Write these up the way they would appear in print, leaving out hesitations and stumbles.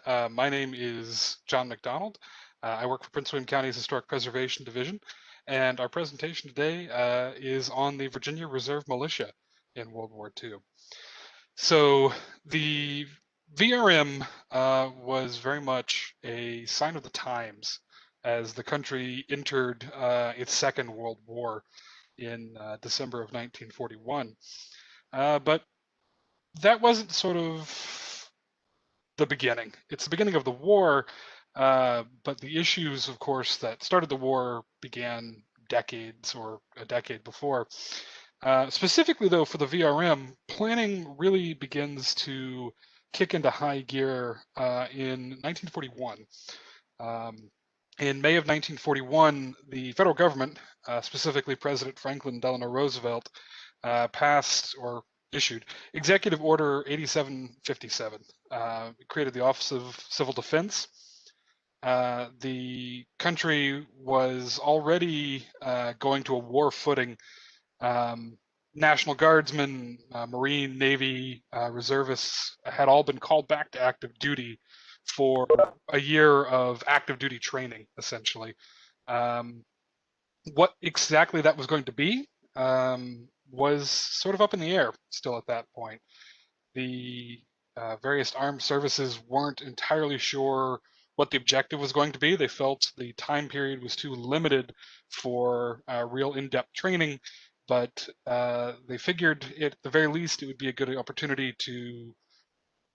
My name is John McDonald. I work for Prince William County's Historic Preservation Division, and our presentation today is on the Virginia Reserve Militia in World War II. So the VRM was very much a sign of the times as the country entered its Second World War in December of 1941. But that wasn't sort of the beginning. It's the beginning of the war, but the issues, of course, that started the war began decades or a decade before. Specifically, though, for the VRM, planning really begins to kick into high gear in 1941. In May of 1941, the federal government, specifically President Franklin Delano Roosevelt, passed or issued Executive Order 8757. It created the Office of Civil Defense. The country was already going to a war footing. National Guardsmen, Marine, Navy, reservists had all been called back to active duty for a year of active duty training, essentially. What exactly that was going to be was sort of up in the air still at that point. The various armed services weren't entirely sure what the objective was going to be. They felt the time period was too limited for real in-depth training, but they figured at the very least it would be a good opportunity to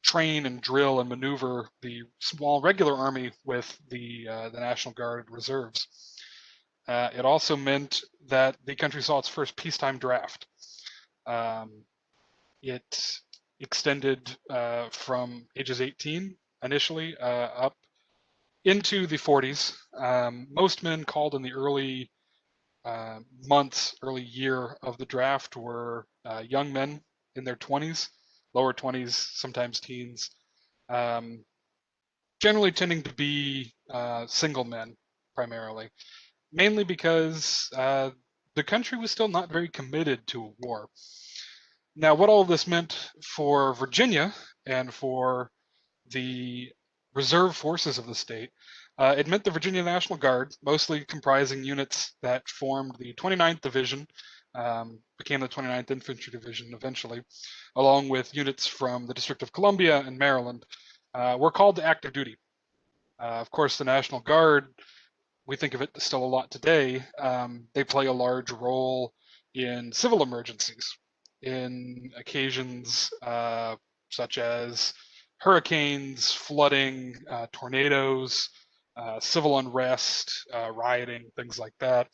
train and drill and maneuver the small regular army with the National Guard reserves. It also meant that the country saw its first peacetime draft. It extended from ages 18 initially up into the 40s. Most men called in the early months, early year of the draft were young men in their 20s, lower 20s, sometimes teens, generally tending to be single men primarily, mainly because the country was still not very committed to a war. Now, what all of this meant for Virginia and for the reserve forces of the state, it meant the Virginia National Guard, mostly comprising units that formed the 29th Division, became the 29th Infantry Division eventually, along with units from the District of Columbia and Maryland, were called to active duty. Of course, the National Guard, we think of it still a lot today. They play a large role in civil emergencies, in occasions such as hurricanes, flooding, tornadoes, civil unrest, rioting, things like that.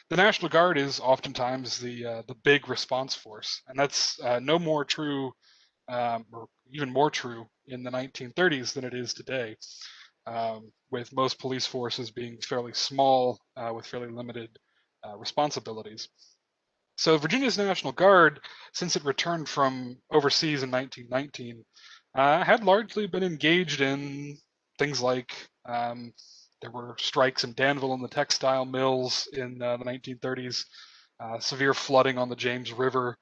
The National Guard is oftentimes the big response force, and that's no more true, or even more true in the 1930s than it is today, with most police forces being fairly small with fairly limited responsibilities. So Virginia's National Guard, since it returned from overseas in 1919, had largely been engaged in things like there were strikes in Danville and the textile mills in the 1930s, severe flooding on the James River.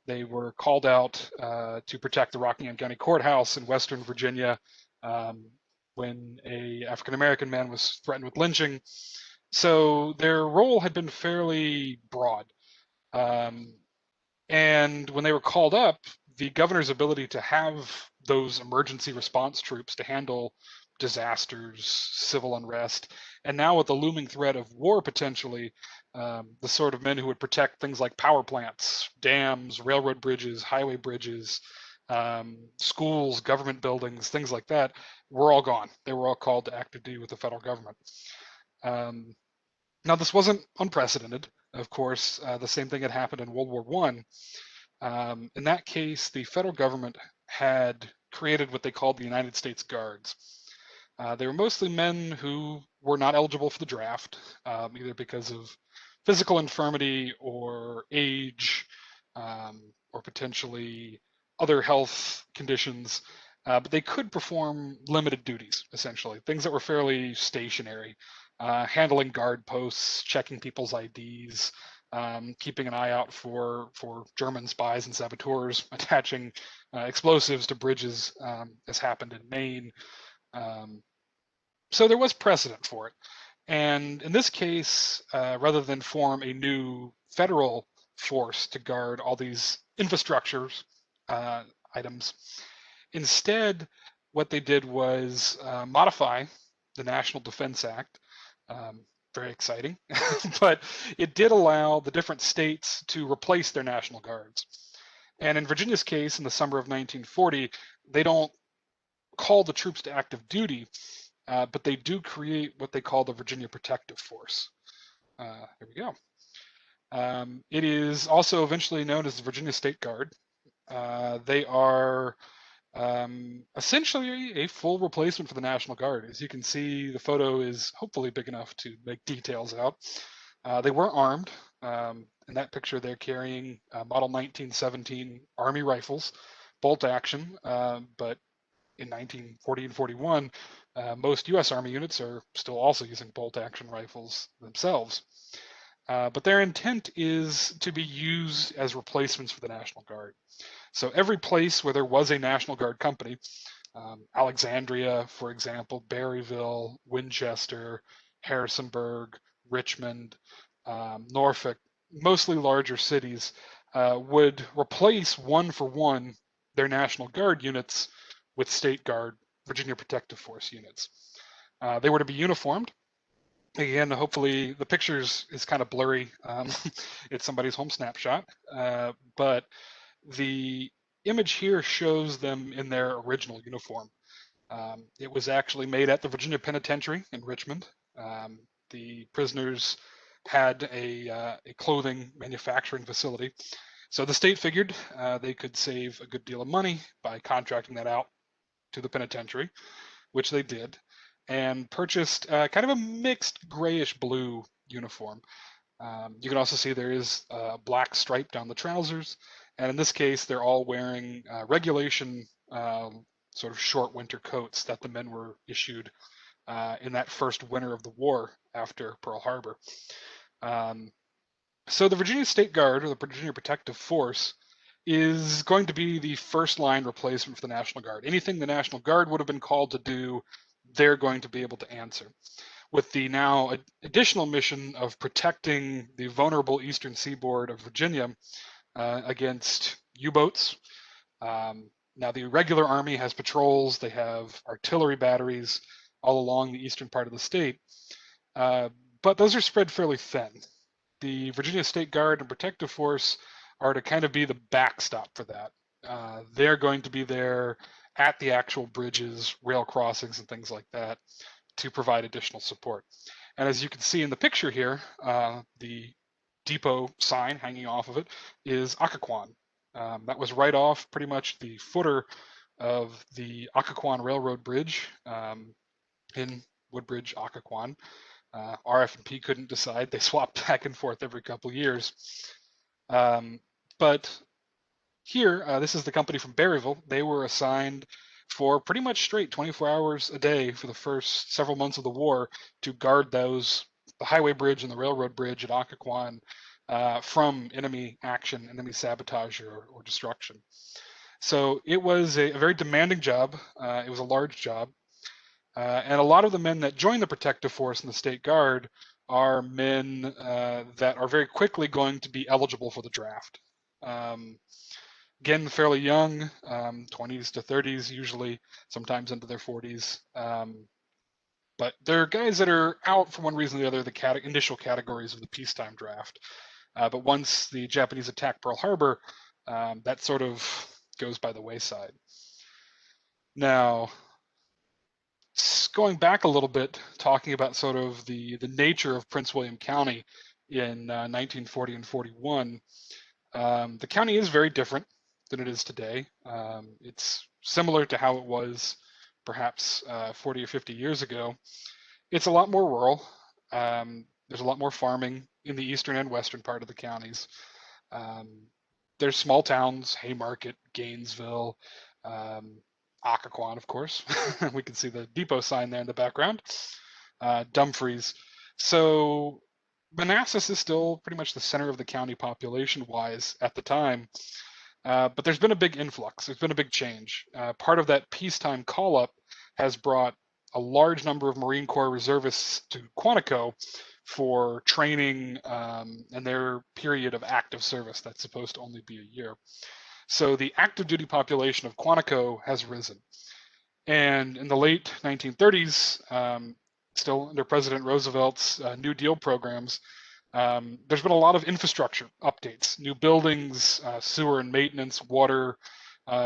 They were called out to protect the Rockingham County Courthouse in Western Virginia when an African-American man was threatened with lynching. So their role had been fairly broad. And when they were called up, the governor's ability to have those emergency response troops to handle disasters, civil unrest, and now with the looming threat of war potentially, the sort of men who would protect things like power plants, dams, railroad bridges, highway bridges, schools, government buildings, things like that, were all gone. They were all called to active duty with the federal government. Now, this wasn't unprecedented. Of course, the same thing had happened in World War I. In that case, the federal government had created what they called the United States Guards. They were mostly men who were not eligible for the draft, either because of physical infirmity or age, or potentially other health conditions, but they could perform limited duties, essentially, things that were fairly stationary, handling guard posts, checking people's IDs, keeping an eye out for German spies and saboteurs attaching explosives to bridges, as happened in Maine. So there was precedent for it. And in this case, rather than form a new federal force to guard all these infrastructures items, instead, what they did was modify the National Defense Act. Very exciting, but it did allow the different states to replace their National Guards. And in Virginia's case, in the summer of 1940, they don't call the troops to active duty, but they do create what they call the Virginia Protective Force. Here we go. It is also eventually known as the Virginia State Guard. They are essentially a full replacement for the National Guard. As you can see, the photo is hopefully big enough to make details out. They were armed. In that picture, they're carrying Model 1917 Army rifles, bolt action, but in 1940 and 41, most U.S. Army units are still also using bolt action rifles themselves. But their intent is to be used as replacements for the National Guard. So every place where there was a National Guard company, Alexandria, for example, Berryville, Winchester, Harrisonburg, Richmond, Norfolk, mostly larger cities, would replace one for one their National Guard units with State Guard Virginia Protective Force units. They were to be uniformed. Again, hopefully the pictures is kind of blurry. It's somebody's home snapshot, but the image here shows them in their original uniform. It was actually made at the Virginia Penitentiary in Richmond. The prisoners had a clothing manufacturing facility. So the state figured they could save a good deal of money by contracting that out to the penitentiary, which they did, and purchased kind of a mixed grayish blue uniform. You can also see there is a black stripe down the trousers, and in this case, they're all wearing regulation sort of short winter coats that the men were issued in that first winter of the war after Pearl Harbor. So the Virginia State Guard, or the Virginia Protective Force, is going to be the first line replacement for the National Guard. Anything the National Guard would have been called to do, they're going to be able to answer, with the now additional mission of protecting the vulnerable eastern seaboard of Virginia against U-boats. Now the regular Army has patrols, they have artillery batteries all along the eastern part of the state, but those are spread fairly thin. The Virginia State Guard and Protective Force are to kind of be the backstop for that. They're going to be there at the actual bridges, rail crossings, and things like that to provide additional support. And as you can see in the picture here, the depot sign hanging off of it is Occoquan. That was right off pretty much the footer of the Occoquan Railroad Bridge in Woodbridge, Occoquan. RF&P couldn't decide. They swapped back and forth every couple of years. But here, this is the company from Berryville. They were assigned for pretty much straight 24 hours a day for the first several months of the war to guard the highway bridge and the railroad bridge at Occoquan from enemy action, enemy sabotage, or destruction. So it was a very demanding job. It was a large job. And a lot of the men that join the Protective Force and the State Guard are men that are very quickly going to be eligible for the draft. Again, fairly young, 20s to 30s usually, sometimes into their 40s. But they're guys that are out for one reason or the other, the initial categories of the peacetime draft. But once the Japanese attack Pearl Harbor, that sort of goes by the wayside. Now, going back a little bit, talking about sort of the nature of Prince William County in 1940 and 41, the county is very different than it is today. It's similar to how it was perhaps 40 or 50 years ago. It's a lot more rural. There's a lot more farming in the eastern and western part of the counties. There's small towns, Haymarket, Gainesville, Occoquan, of course. We can see the depot sign there in the background. Dumfries. So Manassas is still pretty much the center of the county population-wise at the time, but there's been a big influx. There's been a big change. Part of that peacetime call-up has brought a large number of Marine Corps reservists to Quantico for training and their period of active service that's supposed to only be a year. So the active duty population of Quantico has risen. And in the late 1930s, still under President Roosevelt's New Deal programs, there's been a lot of infrastructure updates, new buildings, sewer and maintenance, water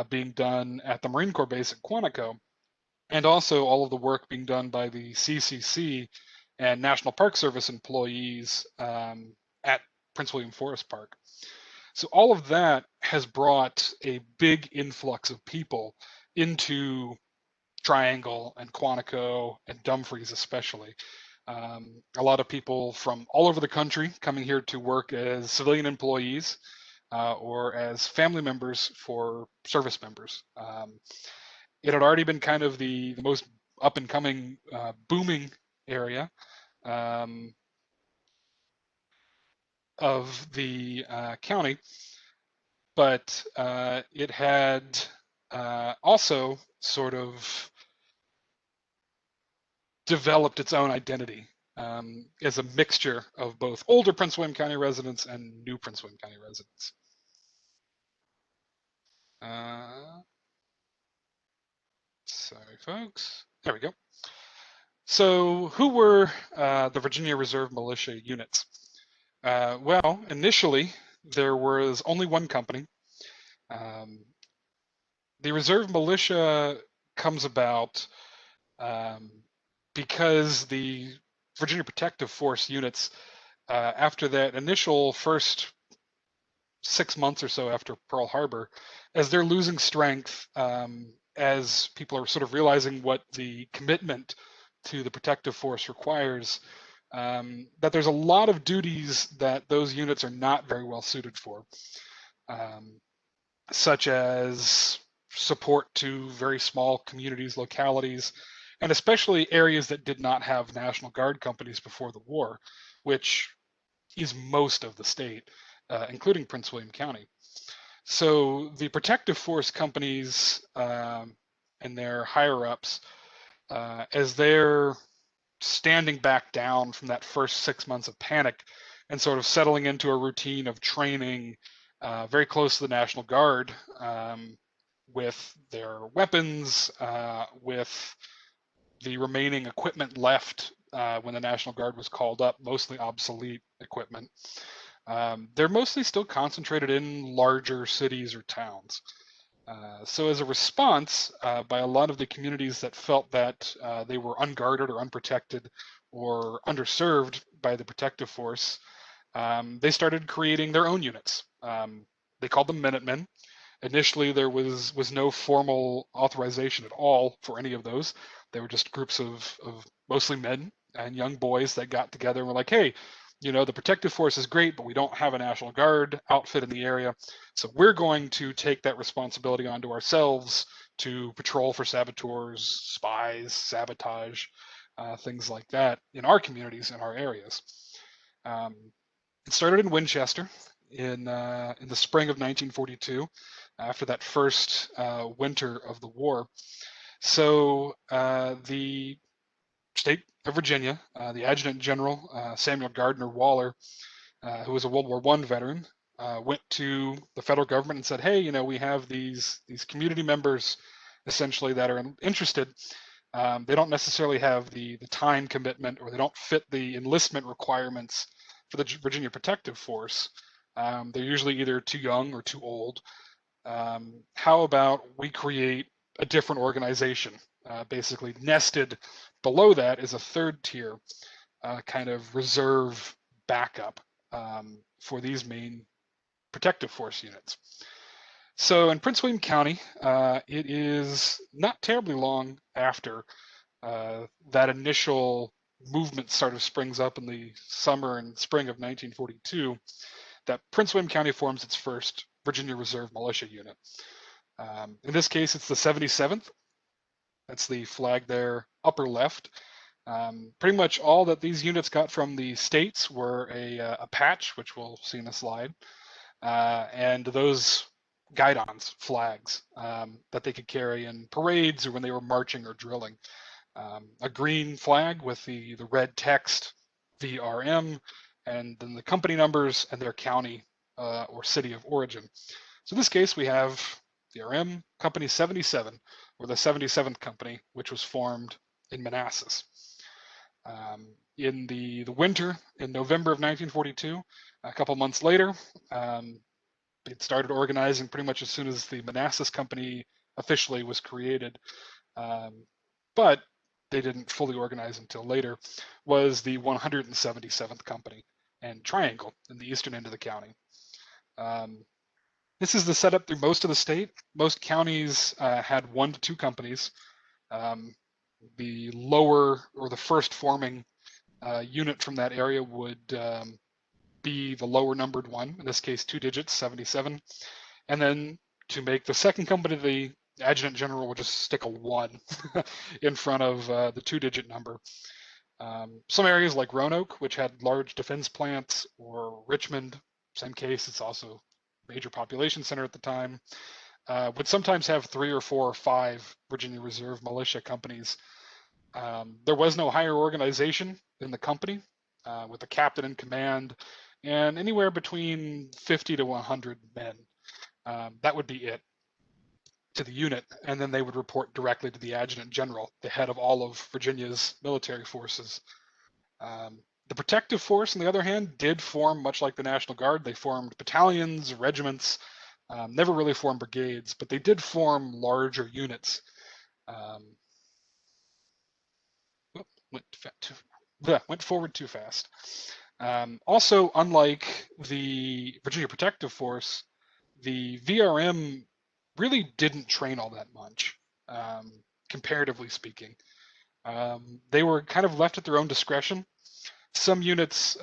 being done at the Marine Corps base at Quantico, and also all of the work being done by the CCC and National Park Service employees at Prince William Forest Park. So all of that has brought a big influx of people into Triangle and Quantico and Dumfries especially. A lot of people from all over the country coming here to work as civilian employees or as family members for service members. It had already been kind of the most up and coming booming area of the county, but it had also sort of developed its own identity as a mixture of both older Prince William County residents and new Prince William County residents. Sorry, folks. There we go. So who were the Virginia Reserve Militia units? Well, initially, there was only one company. The Reserve Militia comes about because the Virginia Protective Force units, after that initial first 6 months or so after Pearl Harbor, as they're losing strength, as people are sort of realizing what the commitment to the protective force requires, that there's a lot of duties that those units are not very well suited for, such as support to very small communities, localities, and especially areas that did not have National Guard companies before the war, which is most of the state, including Prince William County. So the protective force companies and their higher-ups, as they're standing back down from that first 6 months of panic and sort of settling into a routine of training very close to the National Guard with their weapons, with the remaining equipment left when the National Guard was called up, mostly obsolete equipment. They're mostly still concentrated in larger cities or towns. So as a response, by a lot of the communities that felt that they were unguarded or unprotected or underserved by the protective force, they started creating their own units. They called them Minutemen. Initially, there was no formal authorization at all for any of those. They were just groups of mostly men and young boys that got together and were like, hey, you know, the protective force is great, but we don't have a National Guard outfit in the area. So we're going to take that responsibility onto ourselves to patrol for saboteurs, spies, sabotage, things like that in our communities, in our areas. It started in Winchester in the spring of 1942, after that first winter of the war. So the state of Virginia, the Adjutant General, Samuel Gardner Waller, who was a World War I veteran, went to the federal government and said, hey, you know, we have these community members essentially that are interested. They don't necessarily have the time commitment, or they don't fit the enlistment requirements for the Virginia Protective Force. They're usually either too young or too old. How about we create a different organization? Basically nested below that is a third tier kind of reserve backup for these main protective force units. So in Prince William County, it is not terribly long after that initial movement sort of springs up in the summer and spring of 1942 that Prince William County forms its first Virginia Reserve Militia unit. In this case, it's the 77th. That's the flag there, upper left. Pretty much all that these units got from the states were a patch, which we'll see in a slide, and those guidons, flags, that they could carry in parades or when they were marching or drilling. A green flag with the red text, VRM, and then the company numbers and their county or city of origin. So in this case, we have VRM Company 77, or the 77th Company, which was formed in Manassas. In the winter, in November of 1942, a couple months later, it started organizing pretty much as soon as the Manassas Company officially was created, but they didn't fully organize until later, was the 177th Company and Triangle in the eastern end of the county. This is the setup through most of the state. Most counties had 1 to 2 companies. The lower or the first forming unit from that area would be the lower numbered one, in this case 2 digits, 77. And then to make the second company, the adjutant general would just stick a 1 in front of the 2-digit number. Some areas like Roanoke, which had large defense plants, or Richmond, same case, it's also a major population center at the time, would sometimes have 3 or 4 or 5 Virginia Reserve Militia companies. There was no higher organization in the company, with a captain in command, and anywhere between 50 to 100 men. That would be it to the unit, and then they would report directly to the adjutant general, the head of all of Virginia's military forces. The protective force, on the other hand, did form much like the National Guard. They formed battalions, regiments, never really formed brigades, but they did form larger units. Went forward too fast. Also, unlike the Virginia Protective Force, the VRM really didn't train all that much, comparatively speaking. They were kind of left at their own discretion. Some units,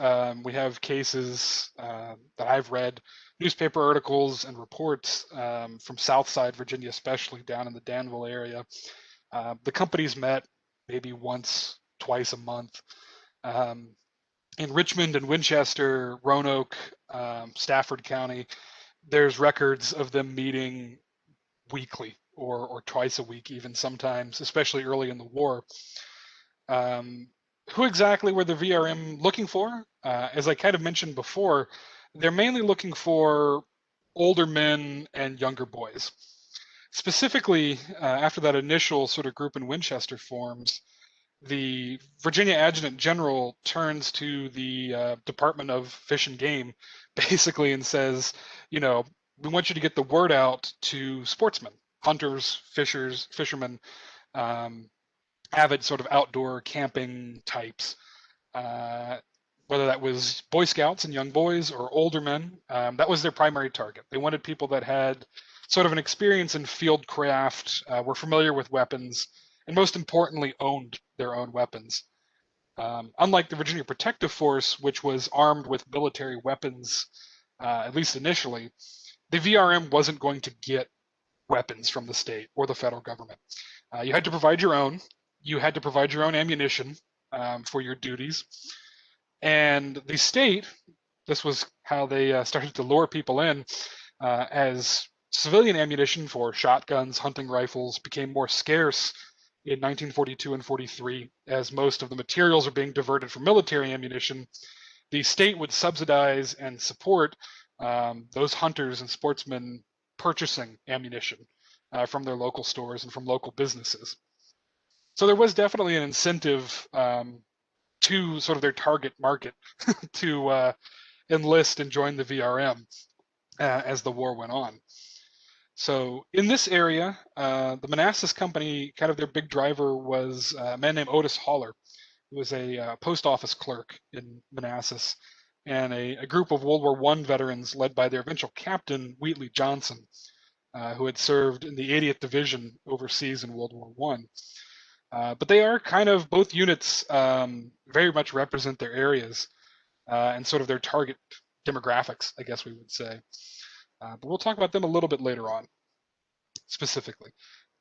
we have cases that I've read, newspaper articles and reports from Southside Virginia, especially down in the Danville area. The companies met maybe once, twice a month. In Richmond and Winchester, Roanoke, Stafford County, there's records of them meeting weekly or twice a week, even sometimes, especially early in the war. Who exactly were the VRM looking for? As I kind of mentioned before, they're mainly looking for older men and younger boys. Specifically, after that initial sort of group in Winchester forms, the Virginia Adjutant General turns to the Department of Fish and Game, basically, and says, we want you to get the word out to sportsmen, hunters, fishermen, avid sort of outdoor camping types, whether that was Boy Scouts and young boys or older men. That was their primary target. They wanted people that had sort of an experience in field craft, were familiar with weapons, and most importantly, owned their own weapons. Unlike the Virginia Protective Force, which was armed with military weapons, at least initially, the VRM wasn't going to get weapons from the state or the federal government. You had to provide your own. You had to provide your own ammunition for your duties. And the state, this was how they started to lure people in, as civilian ammunition for shotguns, hunting rifles became more scarce in 1942 and 43, as most of the materials are being diverted from military ammunition. The state would subsidize and support those hunters and sportsmen purchasing ammunition from their local stores and from local businesses. So there was definitely an incentive to sort of their target market to enlist and join the VRM as the war went on. So in this area, the Manassas Company, kind of their big driver was a man named Otis Haller, who was a post office clerk in Manassas, and a group of World War I veterans led by their eventual captain, Wheatley Johnson, who had served in the 80th Division overseas in World War I. But they are kind of, both units very much represent their areas and sort of their target demographics, I guess we would say. But we'll talk about them a little bit later on, specifically.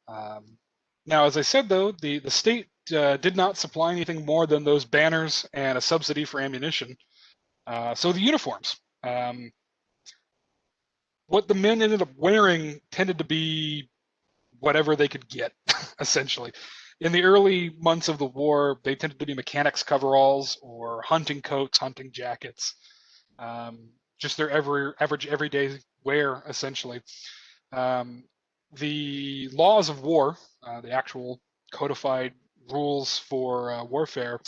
Now, as I said, though, the state did not supply anything more than those banners and a subsidy for ammunition. So the uniforms. What the men ended up wearing tended to be whatever they could get, essentially. In the early months of the war, they tended to be mechanics' coveralls or hunting coats, hunting jackets, just their average everyday wear, essentially. Um, the laws of war, the actual codified rules for warfare,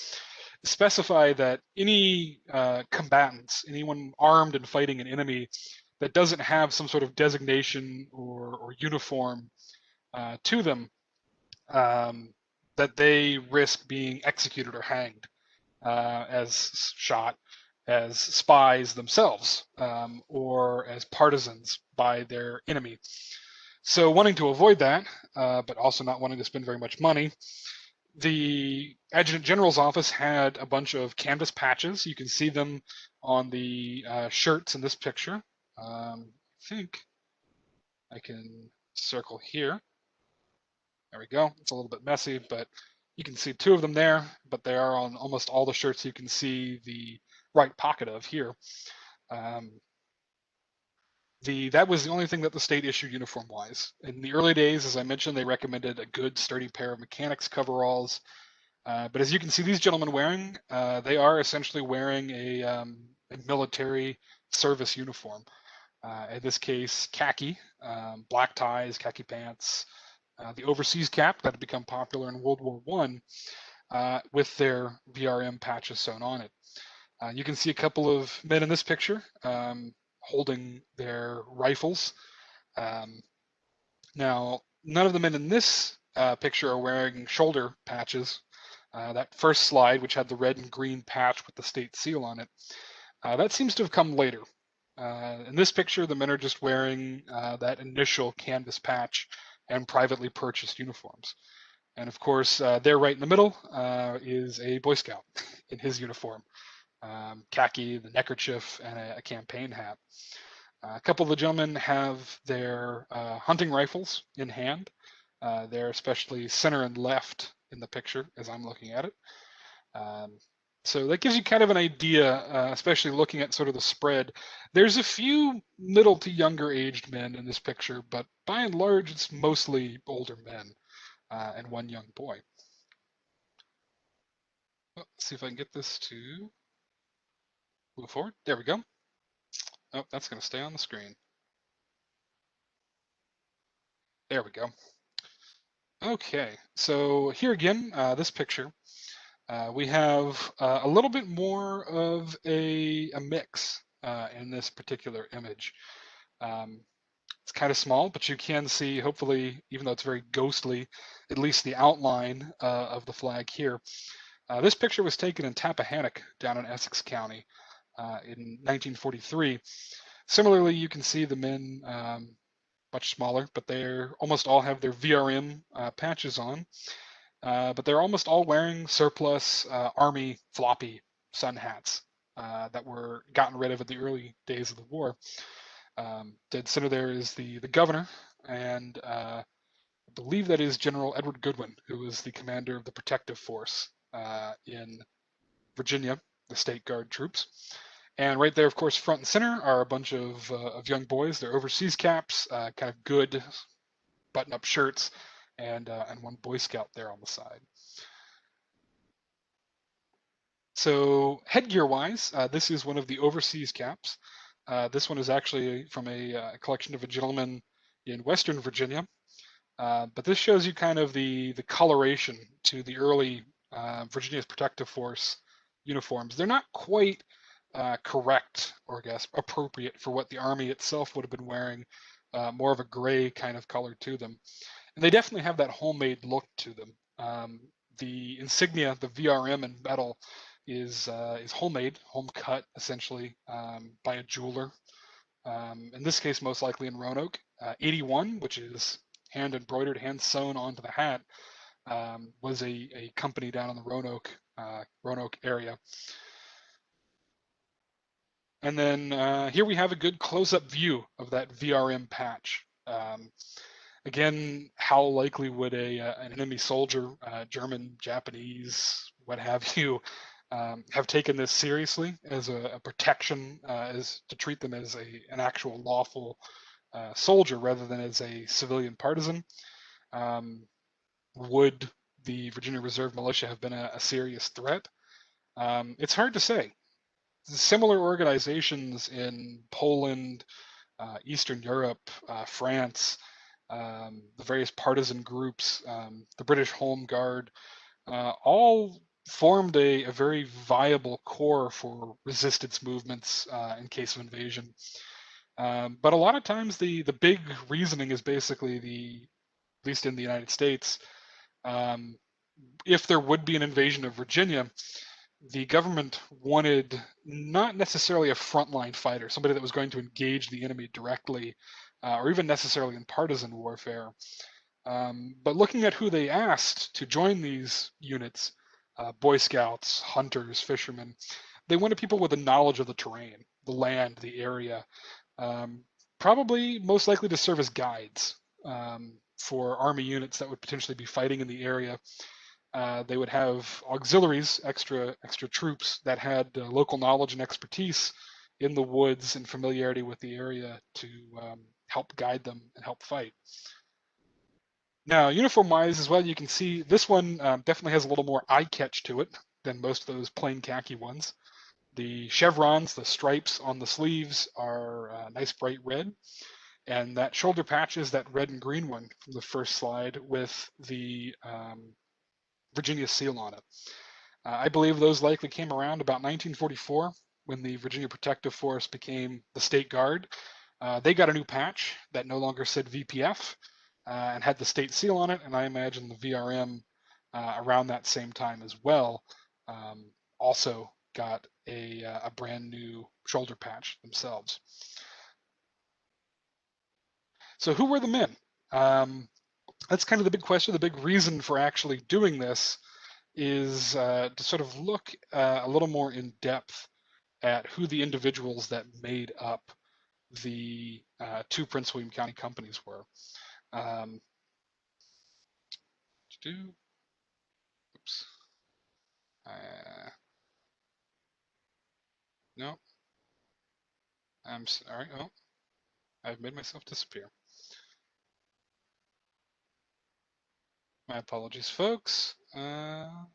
specify that any combatants, anyone armed and fighting an enemy that doesn't have some sort of designation or uniform to them, that they risk being executed or hanged as shot as spies themselves or as partisans by their enemy. So wanting to avoid that, but also not wanting to spend very much money, the Adjutant General's office had a bunch of canvas patches. You can see them on the shirts in this picture. I think I can circle here. There we go. It's a little bit messy, but you can see two of them there, but they are on almost all the shirts you can see the right pocket of here. That was the only thing that the state issued uniform-wise. In the early days, as I mentioned, they recommended a good, sturdy pair of mechanics coveralls. But as you can see these gentlemen wearing, they are essentially wearing a military service uniform. In this case, khaki, black ties, khaki pants, the overseas cap that had become popular in World War I, with their VRM patches sewn on it. You can see a couple of men in this picture holding their rifles. Now, none of the men in this picture are wearing shoulder patches. That first slide, which had the red and green patch with the state seal on it, that seems to have come later. In this picture, the men are just wearing that initial canvas patch and privately purchased uniforms. And of course, there right in the middle is a Boy Scout in his uniform, khaki, the neckerchief, and a campaign hat. A couple of the gentlemen have their hunting rifles in hand. They're especially center and left in the picture as I'm looking at it. So that gives you kind of an idea, especially looking at sort of the spread. There's a few middle to younger aged men in this picture, but by and large, it's mostly older men and one young boy. Let's see if I can get this to move forward. There we go. Oh, that's going to stay on the screen. There we go. Okay, so here again, this picture, we have a little bit more of a mix in this particular image. It's kind of small, but you can see, hopefully, even though it's very ghostly, at least the outline of the flag here. This picture was taken in Tappahannock down in Essex County in 1943. Similarly, you can see the men much smaller, but they're almost all have their VRM patches on. But they're almost all wearing surplus Army floppy sun hats that were gotten rid of at the early days of the war. Dead center there is the governor, and I believe that is General Edward Goodwin, who was the commander of the protective force in Virginia, the state guard troops. And right there, of course, front and center are a bunch of young boys. They're overseas caps, kind of good button-up shirts, and one Boy Scout there on the side. So headgear-wise, this is one of the overseas caps. This one is actually from a collection of a gentleman in Western Virginia. But this shows you kind of the coloration to the early Virginia's Protective Force uniforms. They're not quite correct, or I guess appropriate for what the Army itself would have been wearing, more of a gray kind of color to them. And they definitely have that homemade look to them. The insignia, the VRM in metal, is homemade, home cut essentially by a jeweler. In this case, most likely in Roanoke. 81, which is hand embroidered, hand sewn onto the hat, was a company down in the Roanoke area. And then here we have a good close-up view of that VRM patch. Again, how likely would an enemy soldier, German, Japanese, what have you, have taken this seriously as a protection, as to treat them as an actual lawful soldier rather than as a civilian partisan? Would the Virginia Reserve Militia have been a serious threat? It's hard to say. Similar organizations in Poland, Eastern Europe, France, the various partisan groups, the British Home Guard, all formed a very viable core for resistance movements in case of invasion. But a lot of times the big reasoning is basically at least in the United States, um, if there would be an invasion of Virginia, the government wanted not necessarily a frontline fighter, somebody that was going to engage the enemy directly, or even necessarily in partisan warfare. But looking at who they asked to join these units, Boy Scouts, hunters, fishermen, they wanted people with a knowledge of the terrain, the land, the area, um, probably most likely to serve as guides for army units that would potentially be fighting in the area. They would have auxiliaries, extra troops that had local knowledge and expertise in the woods and familiarity with the area to help guide them and help fight. Now, uniform-wise as well, you can see this one definitely has a little more eye catch to it than most of those plain khaki ones. The chevrons, the stripes on the sleeves are nice bright red, and that shoulder patch is that red and green one from the first slide with the Virginia seal on it. I believe those likely came around about 1944 when the Virginia Protective Force became the State Guard. They got a new patch that no longer said VPF and had the state seal on it, and I imagine the VRM around that same time as well also got a brand new shoulder patch themselves. So who were the men? That's kind of the big question. The big reason for actually doing this is to sort of look a little more in depth at who the individuals that made up the two Prince William County companies were. Oops. No, I'm sorry. Oh, I've made myself disappear. My apologies, folks. No,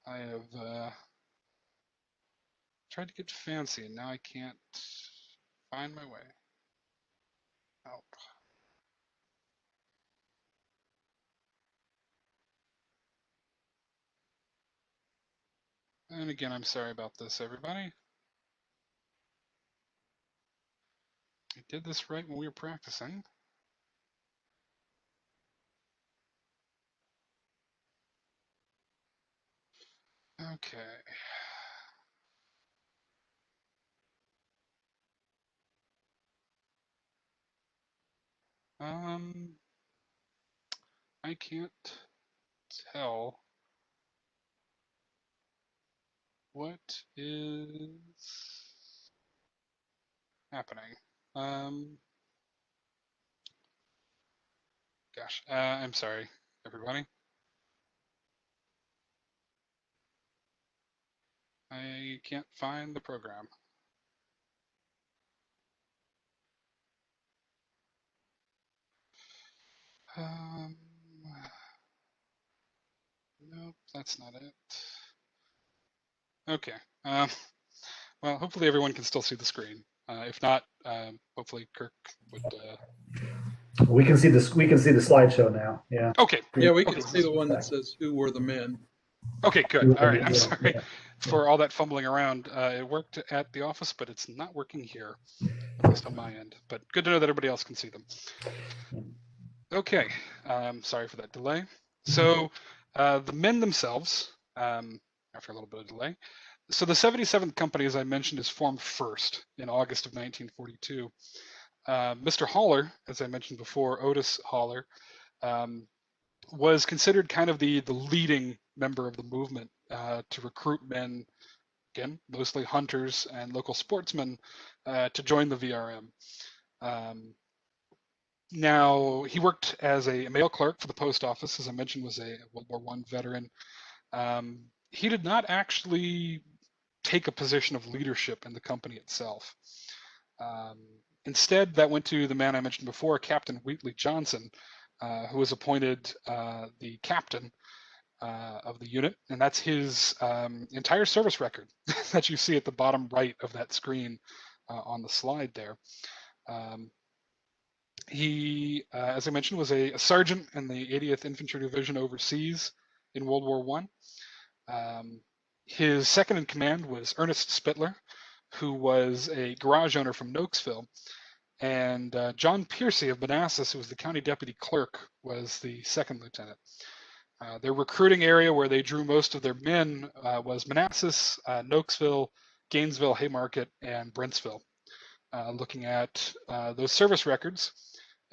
I have tried to get fancy, and now I can't find my way. Help. And again, I'm sorry about this, everybody. I did this right when we were practicing. Okay. I can't tell what is happening. Gosh, I'm sorry, everybody. I can't find the program. Nope, that's not it. Okay. Well, hopefully everyone can still see the screen. If not, hopefully Kirk would. We can see this. We can see the slideshow now. Yeah. Okay. Yeah, we can see the one that says "Who were the men." Okay, good. All right. I'm sorry for all that fumbling around. It worked at the office, but it's not working here, at least on my end. But good to know that everybody else can see them. Okay. Sorry for that delay. So the men themselves, after a little bit of delay. So the 77th Company, as I mentioned, is formed first in August of 1942. Mr. Haller, as I mentioned before, Otis Haller, was considered kind of the leading member of the movement to recruit men again, mostly hunters and local sportsmen, to join the VRM. Now, he worked as a mail clerk for the post office, as I mentioned, was a World War I veteran. He did not actually take a position of leadership in the company itself. Instead, that went to the man I mentioned before, Captain Wheatley Johnson, who was appointed the captain of the unit, and that's his entire service record that you see at the bottom right of that screen on the slide there. He, as I mentioned, was a sergeant in the 80th Infantry Division overseas in World War I. His second in command was Ernest Spittler, who was a garage owner from Nokesville. And John Piercy of Manassas, who was the county deputy clerk, was the second lieutenant. Their recruiting area where they drew most of their men was Manassas, Nokesville, Gainesville, Haymarket, and Brentsville. Looking at those service records,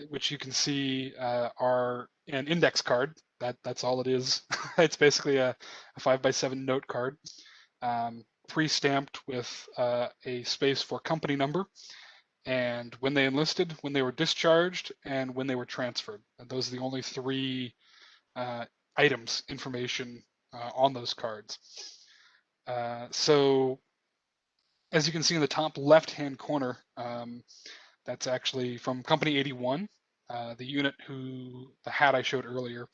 which you can see are an index card. That's all it is. It's basically a 5x7 note card, pre-stamped with a space for company number, and when they enlisted, when they were discharged, and when they were transferred. And those are the only three items, information on those cards. So as you can see in the top left-hand corner, that's actually from Company 81, the unit the hat I showed earlier.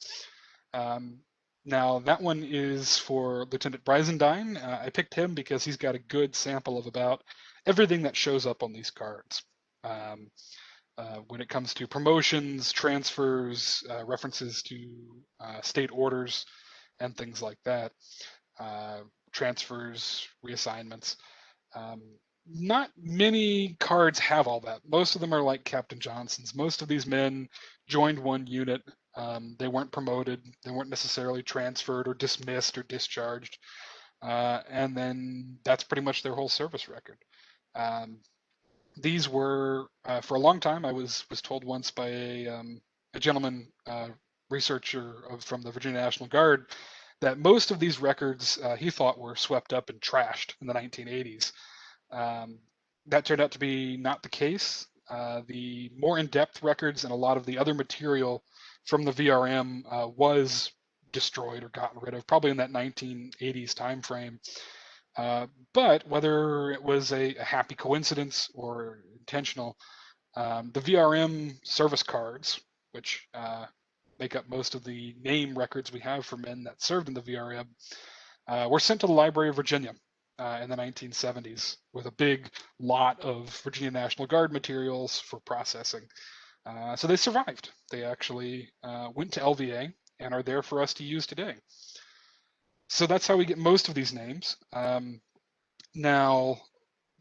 Now that one is for Lieutenant Brizendine. I picked him because he's got a good sample of about everything that shows up on these cards. When it comes to promotions, transfers, references to state orders, and things like that, transfers, reassignments. Not many cards have all that. Most of them are like Captain Johnson's. Most of these men joined one unit. They weren't promoted. They weren't necessarily transferred or dismissed or discharged. And then that's pretty much their whole service record. These were, for a long time, I was told once by a gentleman researcher from the Virginia National Guard that most of these records he thought were swept up and trashed in the 1980s. That turned out to be not the case. The more in-depth records and a lot of the other material from the VRM was destroyed or gotten rid of, probably in that 1980s time frame. But whether it was a happy coincidence or intentional, the VRM service cards, which make up most of the name records we have for men that served in the VRM, were sent to the Library of Virginia in the 1970s with a big lot of Virginia National Guard materials for processing. So they survived. They actually went to LVA and are there for us to use today. So that's how we get most of these names. Now,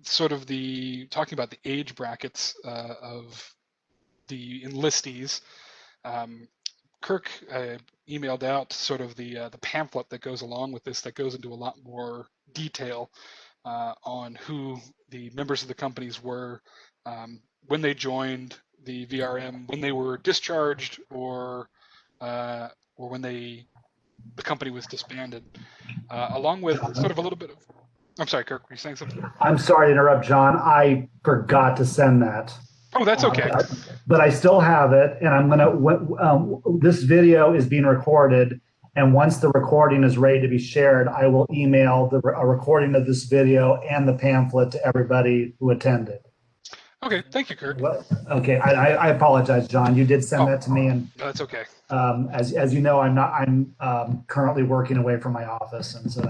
sort of talking about the age brackets of the enlistees, Kirk emailed out sort of the pamphlet that goes along with this, that goes into a lot more detail on who the members of the companies were when they joined the VRM, when they were discharged, or when the company was disbanded, along with sort of a little bit of. I'm sorry, Kirk, were you saying something? I'm sorry to interrupt, John. I forgot to send that. Oh, that's okay. But I still have it, and I'm gonna. This video is being recorded, and once the recording is ready to be shared, I will email a recording of this video and the pamphlet to everybody who attended. Okay, thank you, Kirk. Well, okay, I apologize, John. You did send that to me, and no, that's okay. As you know, I'm currently working away from my office, and so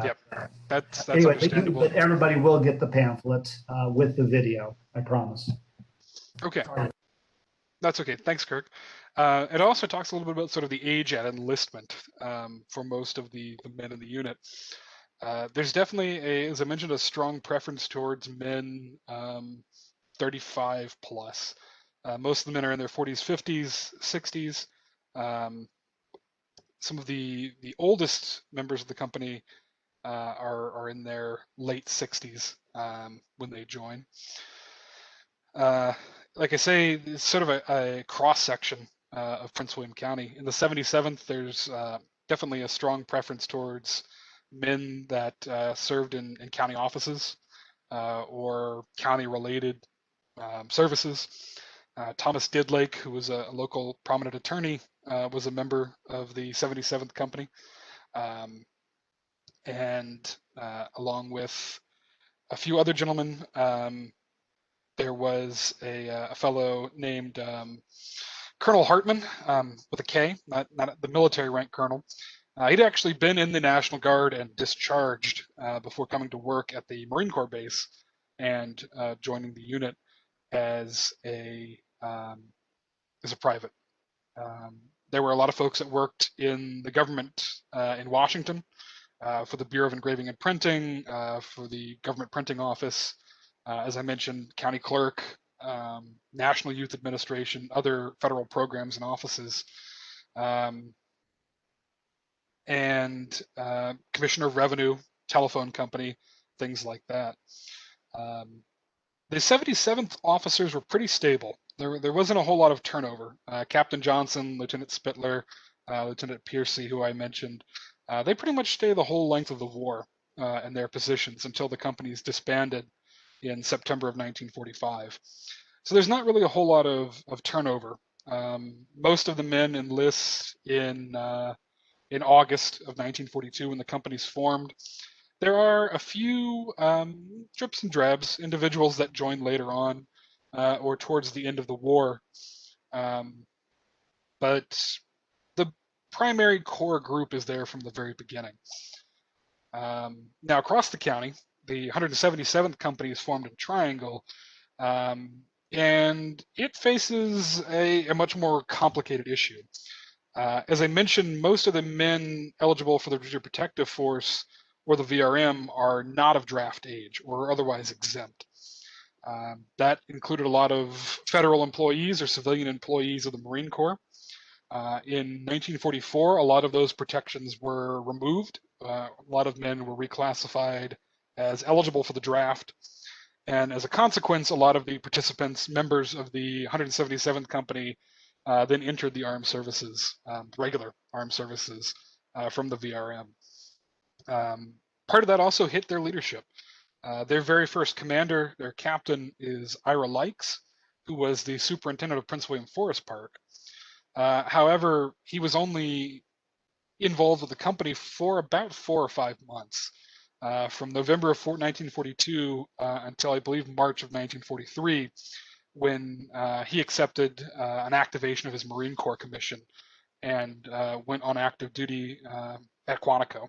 that's anyway, understandable. but everybody will get the pamphlet with the video. I promise. Okay, that's okay. Thanks, Kirk. It also talks a little bit about sort of the age at enlistment for most of the men in the unit. There's definitely, as I mentioned, a strong preference towards men 35 plus. Most of the men are in their 40s, 50s, 60s. Some of the oldest members of the company are in their late 60s when they join. Like I say, it's sort of a cross section of Prince William County. In the 77th, there's definitely a strong preference towards men that served in county offices or county-related services. Thomas Didlake, who was a local prominent attorney, was a member of the 77th Company, and along with a few other gentlemen, there was a fellow named Colonel Hartman with a K, not the military rank colonel. He'd actually been in the National Guard and discharged before coming to work at the Marine Corps base and joining the unit as a private. There were a lot of folks that worked in the government in Washington for the Bureau of Engraving and Printing, for the Government Printing Office, as I mentioned, county clerk, National Youth Administration, other federal programs and offices, and Commissioner of Revenue, telephone company, things like that. The 77th officers were pretty stable. There wasn't a whole lot of turnover. Captain Johnson, Lieutenant Spittler, Lieutenant Piercy, who I mentioned, they pretty much stay the whole length of the war in their positions until the companies disbanded in September of 1945. So there's not really a whole lot of turnover. Most of the men enlist in August of 1942 when the companies formed. There are a few drips and drabs, individuals that join later on or towards the end of the war. But the primary core group is there from the very beginning. Now, across the county, the 177th Company is formed in Triangle, and it faces a much more complicated issue. As I mentioned, most of the men eligible for the Virginia Protective Force or the VRM are not of draft age or otherwise exempt. That included a lot of federal employees or civilian employees of the Marine Corps. In 1944, a lot of those protections were removed. A lot of men were reclassified as eligible for the draft. And as a consequence, a lot of the participants, members of the 177th Company, then entered the armed services, regular armed services from the VRM. Part of that also hit their leadership. Their very first commander, their captain, is Ira Likes, who was the superintendent of Prince William Forest Park. However, he was only involved with the company for about 4 or 5 months, from November of 1942 until I believe March of 1943, when he accepted an activation of his Marine Corps commission and went on active duty at Quantico.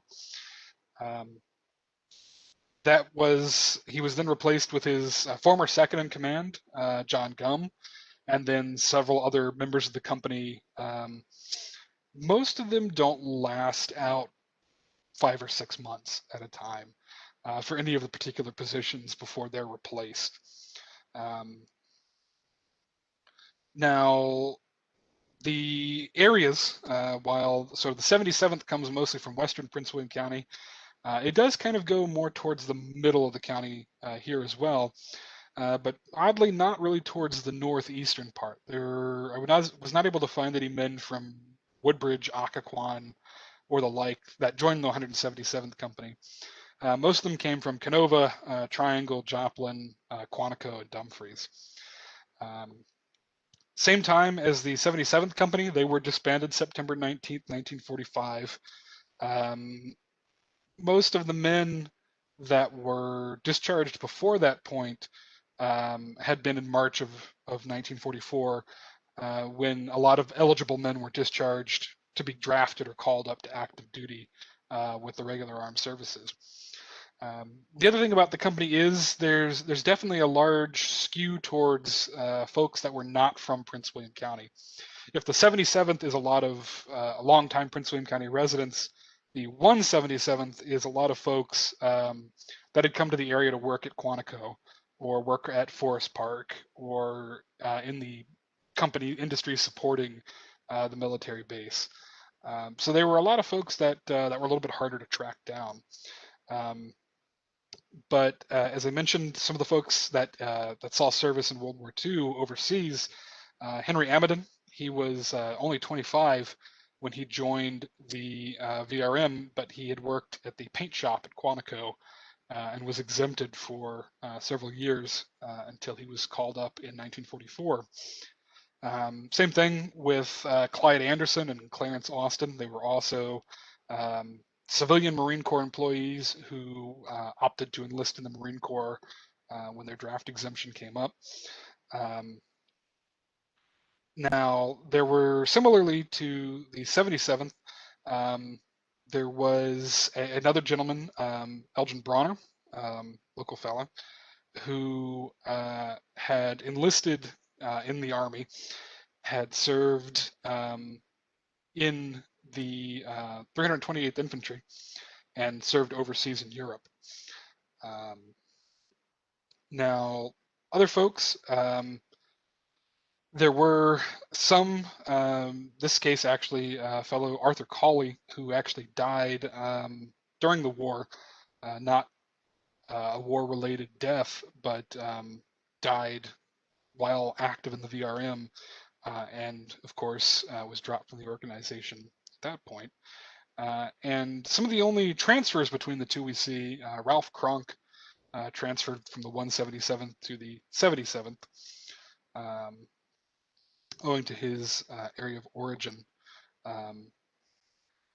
He was then replaced with his former second in command, John Gum, and then several other members of the company. Most of them don't last out 5 or 6 months at a time for any of the particular positions before they're replaced. Now, the areas, while so the 77th comes mostly from western Prince William County, it does kind of go more towards the middle of the county here as well, but oddly not really towards the northeastern part. I was not able to find any men from Woodbridge, Occoquan, or the like that joined the 177th Company. Most of them came from Canova, Triangle, Joplin, Quantico, and Dumfries. Same time as the 77th Company, they were disbanded September 19th, 1945. Most of the men that were discharged before that point had been in March of 1944, when a lot of eligible men were discharged to be drafted or called up to active duty with the regular armed services. The other thing about the company is there's definitely a large skew towards folks that were not from Prince William County. If the 77th is a lot of longtime Prince William County residents, the 177th is a lot of folks that had come to the area to work at Quantico or work at Forest Park or in the company industry supporting the military base. So there were a lot of folks that were a little bit harder to track down. But as I mentioned, some of the folks that saw service in World War II overseas, Henry Amadon, he was only 25 when he joined the VRM, but he had worked at the paint shop at Quantico and was exempted for several years until he was called up in 1944. Same thing with Clyde Anderson and Clarence Austin. They were also civilian Marine Corps employees who opted to enlist in the Marine Corps when their draft exemption came up. Now, there were, similarly to the 77th, there was another gentleman, Elgin Bronner, local fella, who had enlisted in the Army, had served in the 328th Infantry, and served overseas in Europe. Now, other folks, there were some, this case actually, fellow Arthur Cawley, who actually died during the war, not a war-related death, but died while active in the VRM, and of course was dropped from the organization at that point. And some of the only transfers between the two we see, Ralph Kronk transferred from the 177th to the 77th, owing to his area of origin.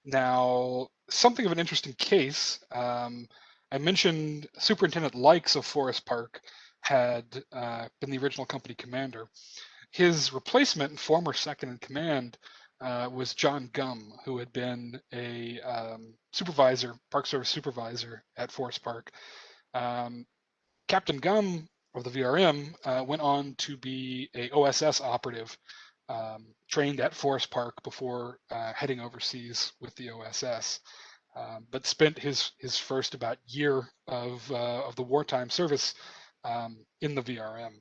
Now, something of an interesting case, I mentioned Superintendent Likes of Forest Park had been the original company commander. His replacement and former second in command was John Gum, who had been a supervisor, Park Service supervisor at Forest Park. Captain Gum of the VRM went on to be a OSS operative, trained at Forest Park before heading overseas with the OSS, but spent his first about year of the wartime service in the VRM.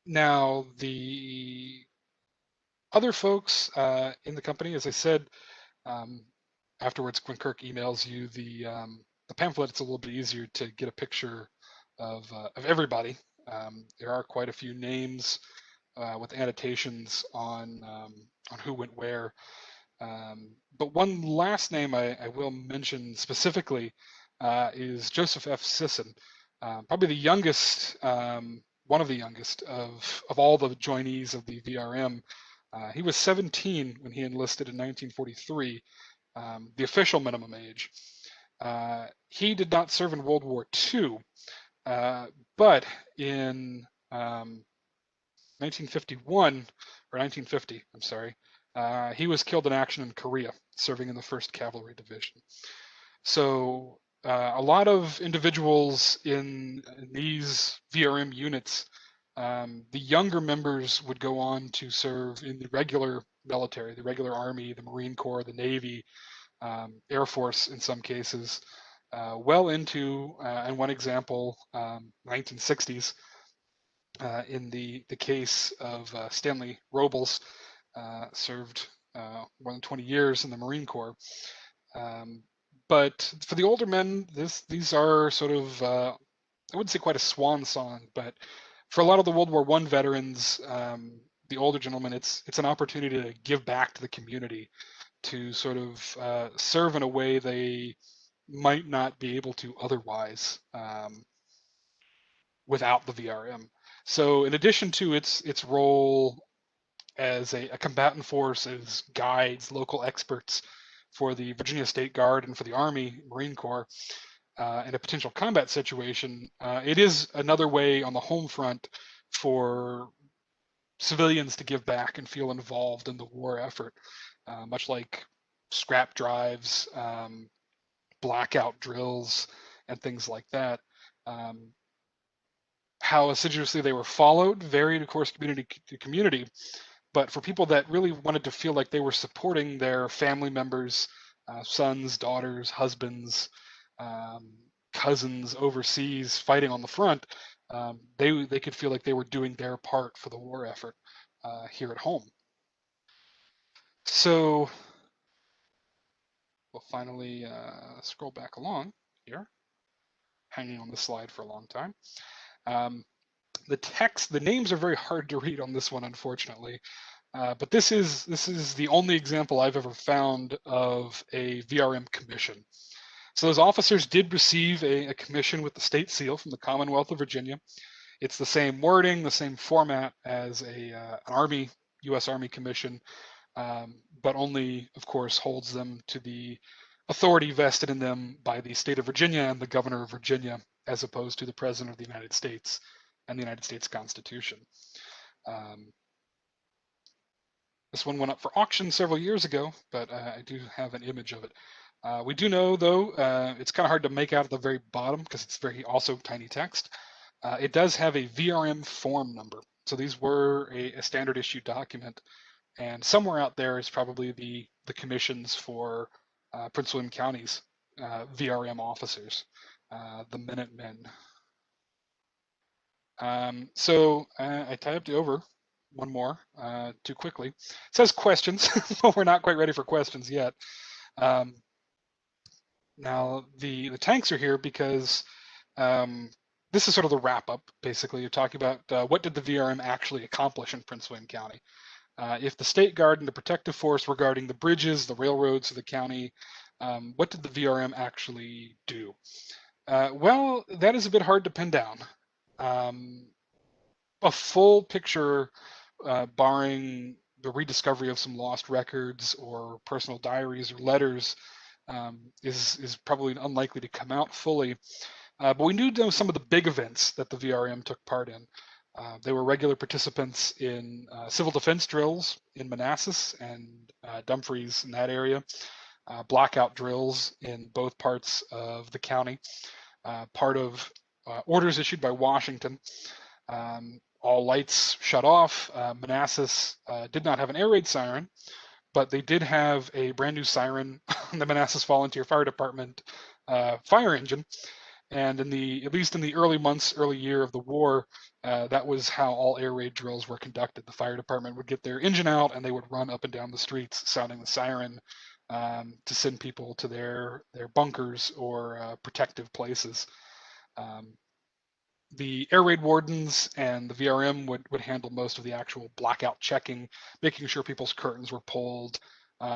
Now, the other folks in the company, as I said, afterwards when Kirk emails you the pamphlet, it's a little bit easier to get a picture of everybody. There are quite a few names with annotations on who went where. But one last name I will mention specifically is Joseph F. Sisson, probably the youngest, one of the youngest of all the joinees of the VRM. He was 17 when he enlisted in 1943, the official minimum age. He did not serve in World War II, but in 1951, or 1950, I'm sorry, he was killed in action in Korea, serving in the 1st Cavalry Division. So a lot of individuals in these VRM units, the younger members would go on to serve in the regular military, the regular Army, the Marine Corps, the Navy, Air Force in some cases, well into, and one example, 1960s, in the case of Stanley Robles, served more than 20 years in the Marine Corps. But for the older men, these are sort of, I wouldn't say quite a swan song, but for a lot of the World War I veterans, the older gentlemen, it's an opportunity to give back to the community, to sort of serve in a way they might not be able to otherwise without the VRM. So in addition to its role as a combatant force, as guides, local experts for the Virginia State Guard and for the Army, Marine Corps, in a potential combat situation, it is another way on the home front for civilians to give back and feel involved in the war effort, much like scrap drives, blackout drills, and things like that. How assiduously they were followed varied, of course, community to community. But for people that really wanted to feel like they were supporting their family members, sons, daughters, husbands, cousins overseas fighting on the front, they could feel like they were doing their part for the war effort here at home. So we'll finally scroll back along here, hanging on the slide for a long time. The text, the names are very hard to read on this one, unfortunately. But this is the only example I've ever found of a VRM commission. So those officers did receive a commission with the state seal from the Commonwealth of Virginia. It's the same wording, the same format as an Army, U.S. Army commission, but only, of course, holds them to the authority vested in them by the state of Virginia and the governor of Virginia, as opposed to the president of the United States and the United States Constitution. This one went up for auction several years ago, but I do have an image of it. We do know, though, it's kind of hard to make out at the very bottom because it's very also tiny text. It does have a VRM form number. So these were a standard issue document. And somewhere out there is probably the commissions for Prince William County's VRM officers, the Minutemen. So I typed over one more too quickly. It says questions, but we're not quite ready for questions yet. Now the tanks are here because this is sort of the wrap up. Basically, you're talking about what did the VRM actually accomplish in Prince William County. If the state guard and the protective force were guarding the bridges, the railroads of the county, what did the VRM actually do? Well, that is a bit hard to pin down. A full picture, barring the rediscovery of some lost records or personal diaries or letters, is probably unlikely to come out fully. But we do know some of the big events that the VRM took part in. They were regular participants in civil defense drills in Manassas and Dumfries in that area, blackout drills in both parts of the county, part of orders issued by Washington. All lights shut off. Manassas did not have an air raid siren, but they did have a brand new siren on the Manassas Volunteer Fire Department fire engine. And at least in the early year of the war, that was how all air raid drills were conducted. The fire department would get their engine out and they would run up and down the streets sounding the siren to send people to their bunkers or protective places. The air raid wardens and the VRM would handle most of the actual blackout checking, making sure people's curtains were pulled,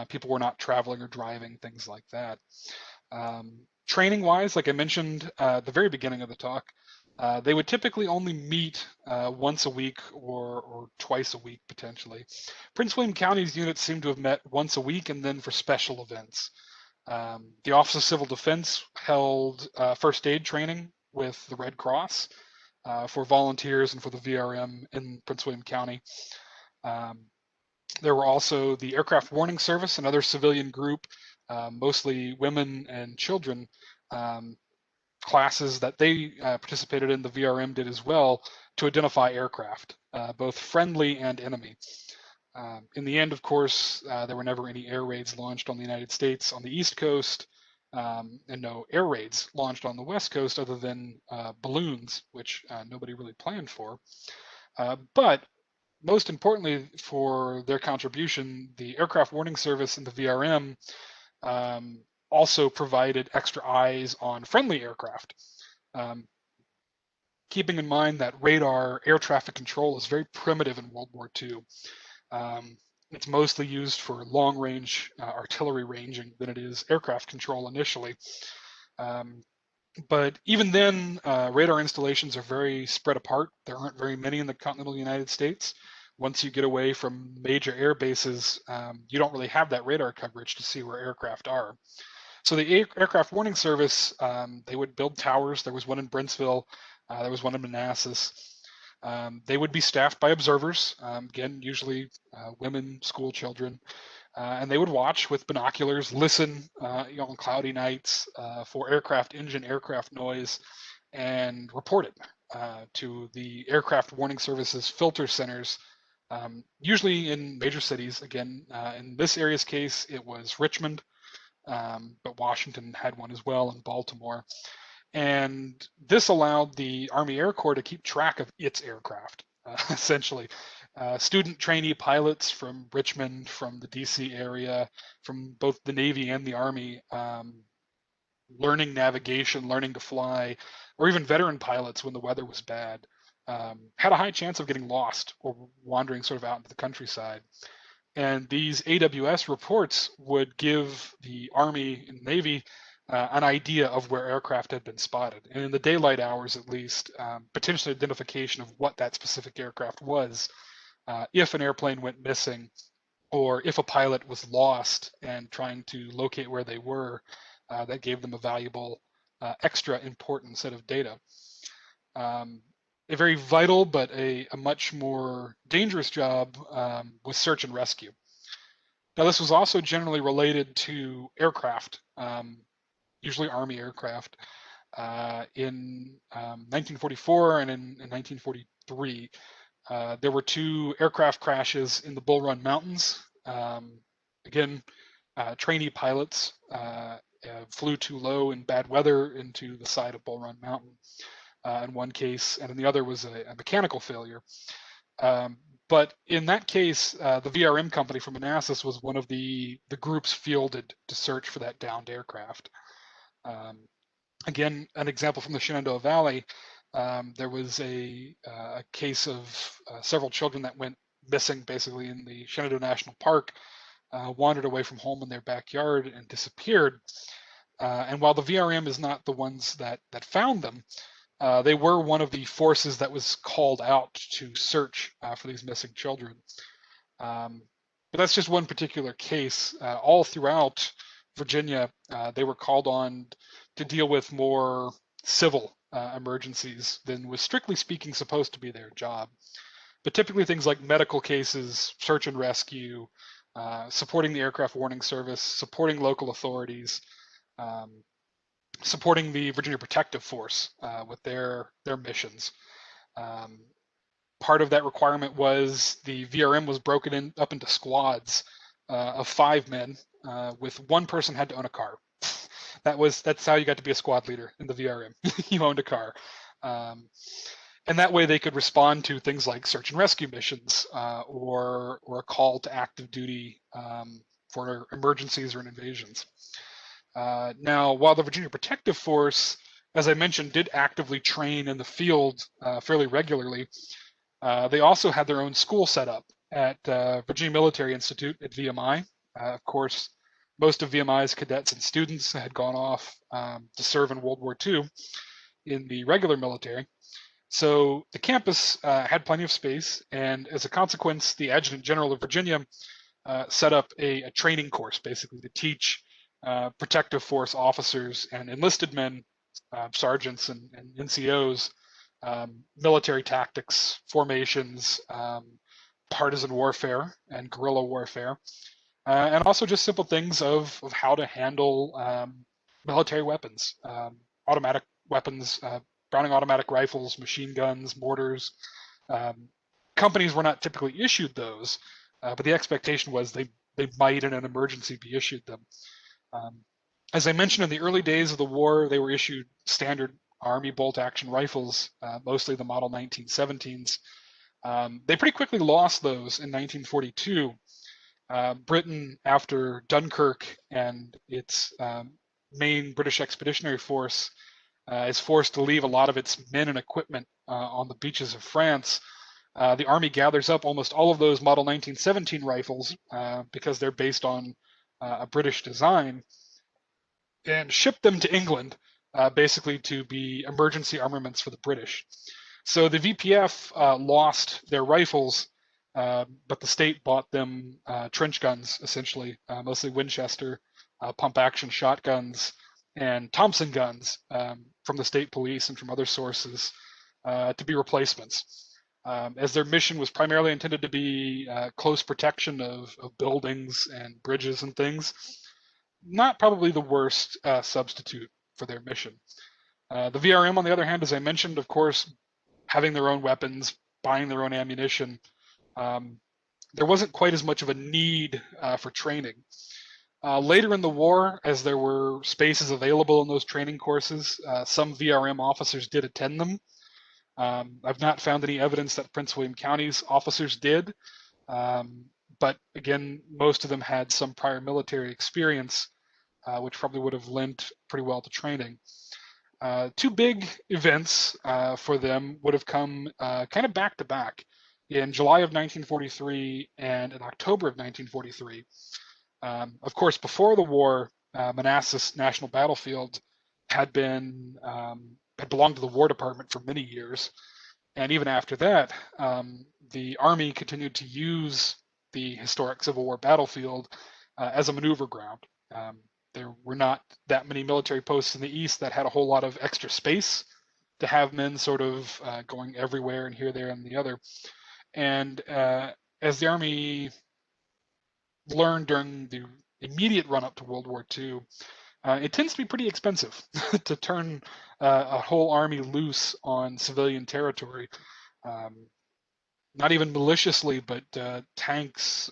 people were not traveling or driving, things like that. Training wise, like I mentioned at the very beginning of the talk, they would typically only meet once a week or twice a week potentially. Prince William County's units seem to have met once a week and then for special events. The Office of Civil Defense held first aid training with the Red Cross for volunteers and for the VRM in Prince William County. There were also the Aircraft Warning Service, another civilian group, mostly women and children, classes that they participated in. The VRM did as well to identify aircraft, both friendly and enemy. In the end, of course, there were never any air raids launched on the United States on the East Coast, and no air raids launched on the West Coast other than balloons, which nobody really planned for. But most importantly for their contribution, the Aircraft Warning Service and the VRM also provided extra eyes on friendly aircraft. Keeping in mind that radar air traffic control is very primitive in World War II. It's mostly used for long-range artillery ranging than it is aircraft control initially. But even then, radar installations are very spread apart. There aren't very many in the continental United States. Once you get away from major air bases, you don't really have that radar coverage to see where aircraft are. So the Aircraft Warning Service, they would build towers. There was one in Brentsville. There was one in Manassas. They would be staffed by observers, again, usually women, school children, and they would watch with binoculars, listen on cloudy nights for aircraft engine, aircraft noise, and report it to the Aircraft Warning Service's filter centers, usually in major cities. Again, in this area's case, it was Richmond, but Washington had one as well in Baltimore. And this allowed the Army Air Corps to keep track of its aircraft, essentially. Student trainee pilots from Richmond, from the DC area, from both the Navy and the Army, learning navigation, learning to fly, or even veteran pilots when the weather was bad, had a high chance of getting lost or wandering sort of out into the countryside. And these AWS reports would give the Army and Navy an idea of where aircraft had been spotted. And in the daylight hours, at least, potential identification of what that specific aircraft was, if an airplane went missing, or if a pilot was lost and trying to locate where they were, that gave them a valuable, extra important set of data. A very vital but a much more dangerous job was search and rescue. Now, this was also generally related to aircraft, usually Army aircraft. In 1944 and in 1943, there were 2 aircraft crashes in the Bull Run Mountains. Again, trainee pilots flew too low in bad weather into the side of Bull Run Mountain in one case, and in the other was a mechanical failure. But in that case, the VRM company from Manassas was one of the groups fielded to search for that downed aircraft. Again, an example from the Shenandoah Valley, there was a case of several children that went missing basically in the Shenandoah National Park, wandered away from home in their backyard and disappeared. And while the VRM is not the ones that found them, they were one of the forces that was called out to search for these missing children. But that's just one particular case. All throughout Virginia, they were called on to deal with more civil emergencies than was strictly speaking supposed to be their job. But typically things like medical cases, search and rescue, supporting the aircraft warning service, supporting local authorities, supporting the Virginia Protective Force with their missions. Part of that requirement was the VRM was broken up into squads of 5 men, with one person had to own a car. That's how you got to be a squad leader in the VRM. You owned a car. And that way they could respond to things like search and rescue missions or a call to active duty for emergencies or invasions. Now, while the Virginia Protective Force, as I mentioned, did actively train in the field fairly regularly, they also had their own school set up at Virginia Military Institute at VMI. Of course, most of VMI's cadets and students had gone off to serve in World War II in the regular military. So the campus had plenty of space, and as a consequence, the Adjutant General of Virginia set up a training course, basically to teach protective force officers and enlisted men, sergeants and NCOs, military tactics, formations, partisan warfare and guerrilla warfare, and also just simple things of how to handle military weapons, automatic weapons, Browning automatic rifles, machine guns, mortars. Companies were not typically issued those, but the expectation was they might in an emergency be issued them. As I mentioned, in the early days of the war, they were issued standard Army bolt-action rifles, mostly the model 1917s. They pretty quickly lost those in 1942. Britain, after Dunkirk and its main British Expeditionary Force, is forced to leave a lot of its men and equipment on the beaches of France. The Army gathers up almost all of those Model 1917 rifles because they're based on a British design, and ship them to England, basically to be emergency armaments for the British. So the VPF lost their rifles, but the state bought them trench guns, essentially, mostly Winchester, pump-action shotguns, and Thompson guns from the state police and from other sources to be replacements. As their mission was primarily intended to be close protection of buildings and bridges and things, not probably the worst substitute for their mission. The VRM, on the other hand, as I mentioned, of course, having their own weapons, buying their own ammunition, there wasn't quite as much of a need for training. Later in the war, as there were spaces available in those training courses, some VRM officers did attend them. I've not found any evidence that Prince William County's officers did, but again, most of them had some prior military experience, which probably would have lent pretty well to training. Two big events for them would have come kind of back to back in July of 1943 and in October of 1943. Of course, before the war, Manassas National Battlefield had had belonged to the War Department for many years, and even after that, the Army continued to use the historic Civil War battlefield as a maneuver ground. There were not that many military posts in the East that had a whole lot of extra space to have men sort of going everywhere and here, there, and the other. And as the Army learned during the immediate run up to World War II, it tends to be pretty expensive to turn a whole army loose on civilian territory. Not even maliciously, but tanks,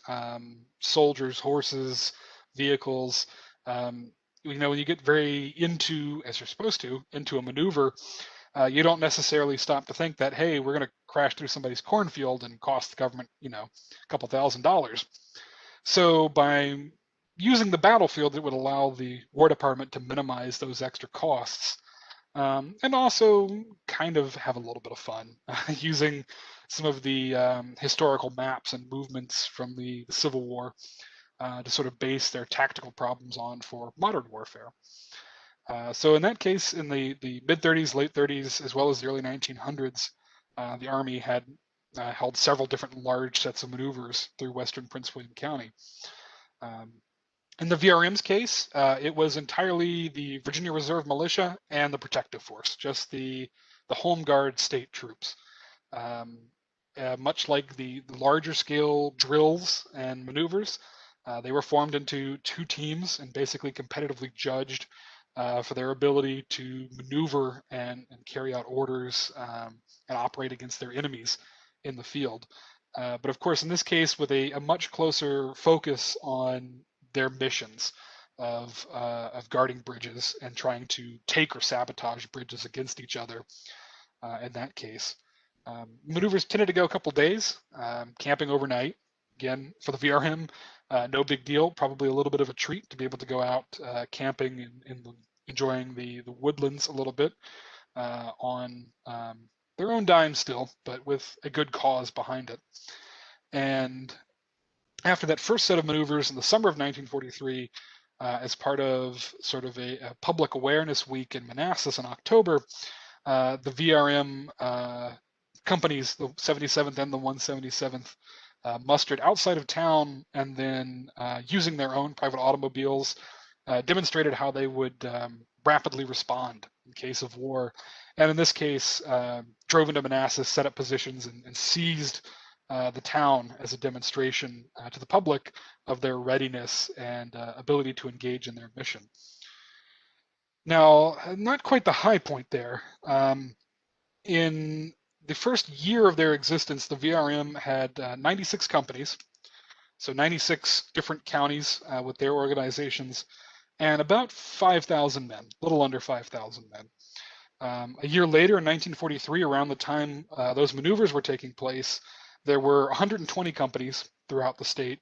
soldiers, horses, vehicles. When you get very into, as you're supposed to, into a maneuver, you don't necessarily stop to think that, hey, we're going to crash through somebody's cornfield and cost the government, a couple $1,000s. So by using the battlefield, it would allow the War Department to minimize those extra costs, and also kind of have a little bit of fun using some of the historical maps and movements from the Civil War to sort of base their tactical problems on for modern warfare. So in that case, in the mid-30s, late 30s, as well as the early 1900s, the Army had held several different large sets of maneuvers through western Prince William County. In the VRM's case, it was entirely the Virginia Reserve Militia and the Protective Force, just the Home Guard state troops. Much like the larger scale drills and maneuvers, they were formed into two teams and basically competitively judged for their ability to maneuver and carry out orders and operate against their enemies in the field. But of course, in this case, with a much closer focus on their missions of guarding bridges and trying to take or sabotage bridges against each other in that case. Maneuvers tended to go a couple days, camping overnight. Again, for the VRM, no big deal, probably a little bit of a treat to be able to go out camping and enjoying the woodlands a little bit on their own dime still, but with a good cause behind it. And after that first set of maneuvers in the summer of 1943, as part of sort of a public awareness week in Manassas in October, the VRM companies, the 77th and the 177th, mustered outside of town and then using their own private automobiles, demonstrated how they would rapidly respond in case of war. And in this case, drove into Manassas, set up positions, and seized the town as a demonstration to the public of their readiness and ability to engage in their mission. Now, not quite the high point there. In the first year of their existence, the VRM had 96 companies, so 96 different counties with their organizations, and about 5,000 men, a little under 5,000 men. A year later, in 1943, around the time those maneuvers were taking place, there were 120 companies throughout the state,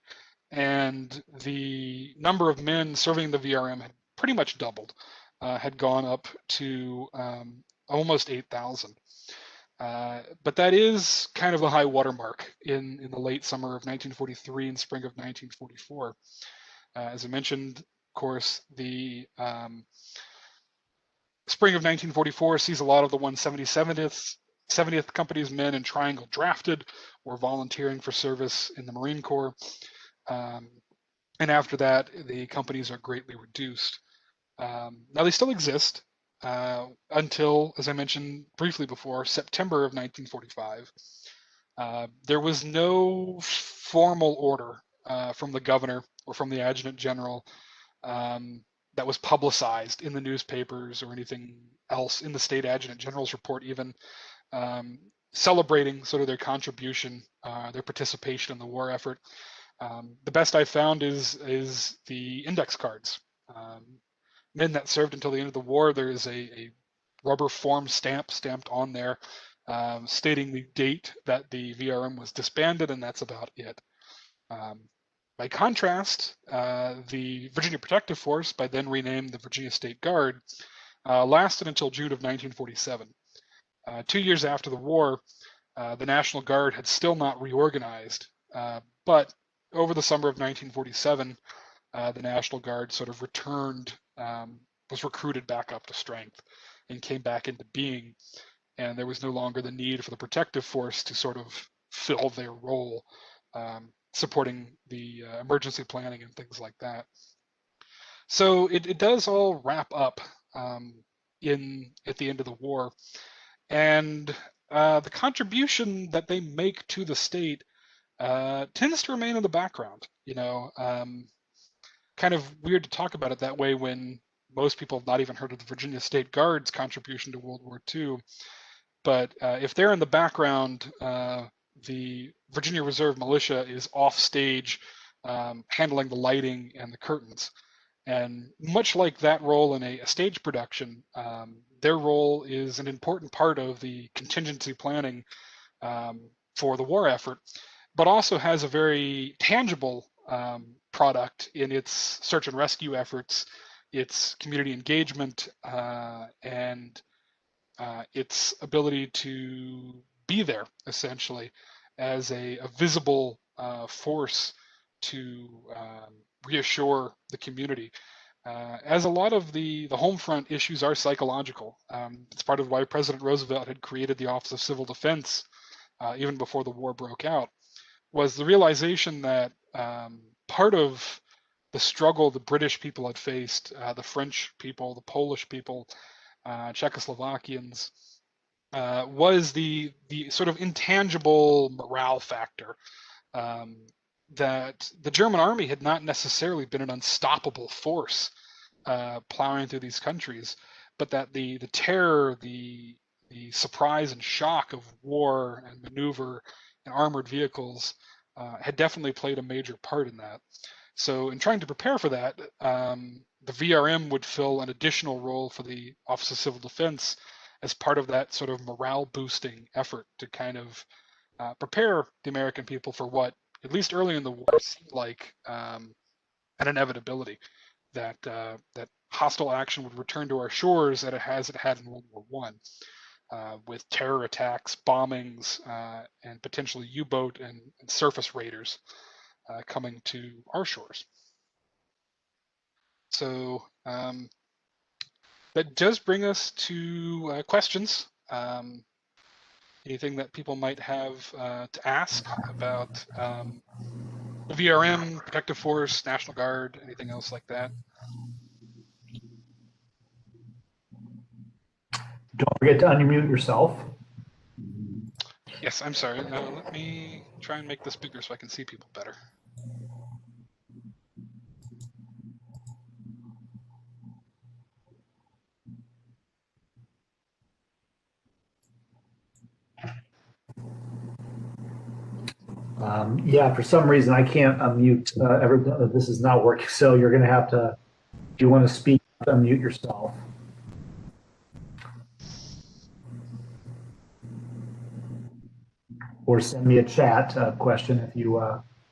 and the number of men serving the VRM had pretty much doubled, had gone up to almost 8,000. But that is kind of the high watermark in the late summer of 1943 and spring of 1944. As I mentioned, of course, the spring of 1944 sees a lot of the 170th Company's men in Triangle drafted or volunteering for service in the Marine Corps. And after that, the companies are greatly reduced. Now, they still exist until, as I mentioned briefly before, September of 1945. There was no formal order from the governor or from the adjutant general that was publicized in the newspapers or anything else in the state adjutant general's report even, celebrating sort of their contribution, their participation in the war effort. The best I found is the index cards. Men that served until the end of the war, there is a rubber form stamp stamped on there stating the date that the VRM was disbanded, and that's about it. By contrast, the Virginia Protective Force, by then renamed the Virginia State Guard, lasted until June of 1947. 2 years after the war, the National Guard had still not reorganized, but over the summer of 1947, the National Guard sort of returned, was recruited back up to strength and came back into being. And there was no longer the need for the protective force to sort of fill their role, supporting the emergency planning and things like that. So it does all wrap up at the end of the war. And the contribution that they make to the state tends to remain in the background. Kind of weird to talk about it that way when most people have not even heard of the Virginia State Guard's contribution to World War II. But if they're in the background, the Virginia Reserve Militia is off stage, handling the lighting and the curtains. And much like that role in a stage production, their role is an important part of the contingency planning for the war effort, but also has a very tangible product in its search and rescue efforts, its community engagement, and its ability to be there, essentially, as a visible force to reassure the community. As a lot of the home front issues are psychological. It's part of why President Roosevelt had created the Office of Civil Defense even before the war broke out, was the realization that part of the struggle the British people had faced, the French people, the Polish people, Czechoslovakians, was the sort of intangible morale factor, that the German army had not necessarily been an unstoppable force plowing through these countries, but that the terror, the surprise and shock of war and maneuver and armored vehicles had definitely played a major part in that. So in trying to prepare for that, the VRM would fill an additional role for the Office of Civil Defense as part of that sort of morale boosting effort to kind of prepare the American people for what, at least early in the war, seemed like an inevitability, that hostile action would return to our shores as it had in World War I, with terror attacks, bombings, and potentially U-boat and surface raiders coming to our shores. So that does bring us to questions. Anything that people might have to ask about the VRM, Protective Force, National Guard, anything else like that? Don't forget to unmute yourself. Yes, I'm sorry. Let me try and make this bigger so I can see people better. Yeah, for some reason I can't unmute. This is not working, so you're going to have to, if you want to speak, unmute yourself. Or send me a chat question if you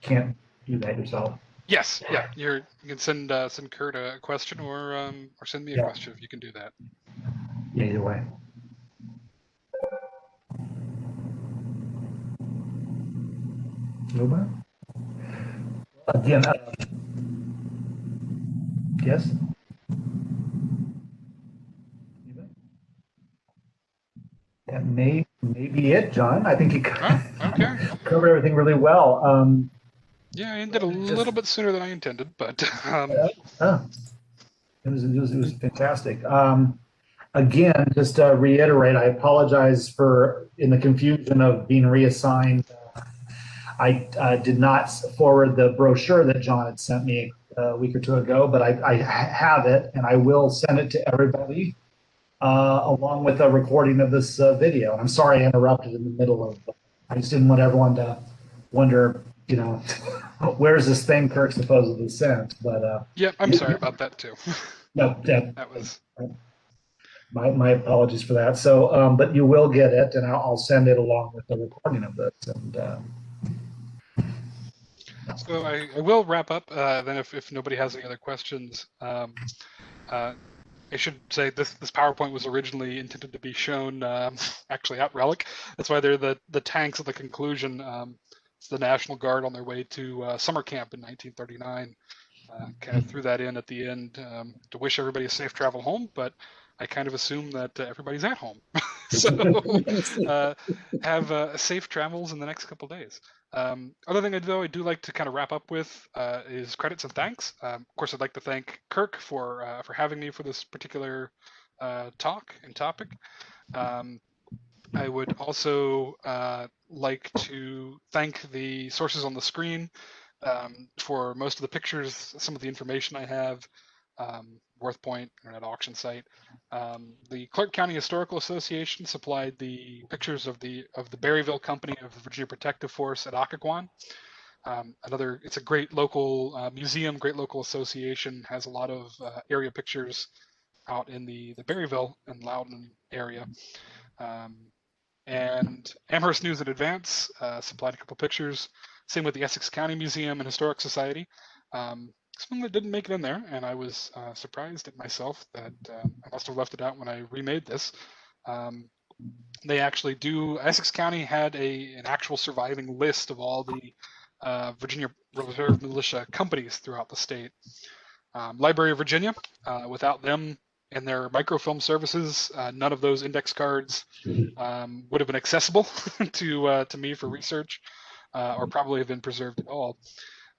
can't do that yourself. Yes, yeah, you can send Kurt a question or send me a question if you can do that. Yeah, either way. Nobody? Again, yes? That may be it, John. I think you okay. covered everything really well. Yeah, I ended a little bit sooner than I intended, but it was fantastic. Again, just to reiterate, I apologize for in the confusion of being reassigned. I did not forward the brochure that John had sent me a week or two ago, but I have it, and I will send it to everybody along with a recording of this video. I'm sorry I interrupted in the middle of. I just didn't want everyone to wonder, where's this thing Kirk supposedly sent? But yeah, I'm sorry about that too. No, that was my apologies for that. So, but you will get it, and I'll send it along with the recording of this. And so I will wrap up then if nobody has any other questions. I should say this PowerPoint was originally intended to be shown actually at Relic. That's why they're the tanks at the conclusion. It's the National Guard on their way to summer camp in 1939. Kind of threw that in at the end to wish everybody a safe travel home, but I kind of assume that everybody's at home. So have safe travels in the next couple days. Other thing I do like to kind of wrap up with is credits and thanks. Of course, I'd like to thank Kirk for having me for this particular talk and topic. I would also like to thank the sources on the screen for most of the pictures, some of the information I have. Worth Point Internet Auction Site. The Clark County Historical Association supplied the pictures of the Berryville Company of the Virginia Protective Force at Occoquan. It's a great local museum, great local association, has a lot of area pictures out in the Berryville and Loudon area. And Amherst News in Advance supplied a couple pictures. Same with the Essex County Museum and Historic Society. Something that didn't make it in there, and I was surprised at myself that I must have left it out when I remade this. They actually do. Essex County had an actual surviving list of all the Virginia Reserve Militia companies throughout the state. Library of Virginia, without them and their microfilm services, none of those index cards would have been accessible to me for research, or probably have been preserved at all.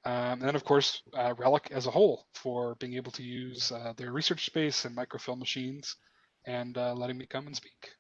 And then, of course, Relic as a whole for being able to use their research space and microfilm machines and letting me come and speak.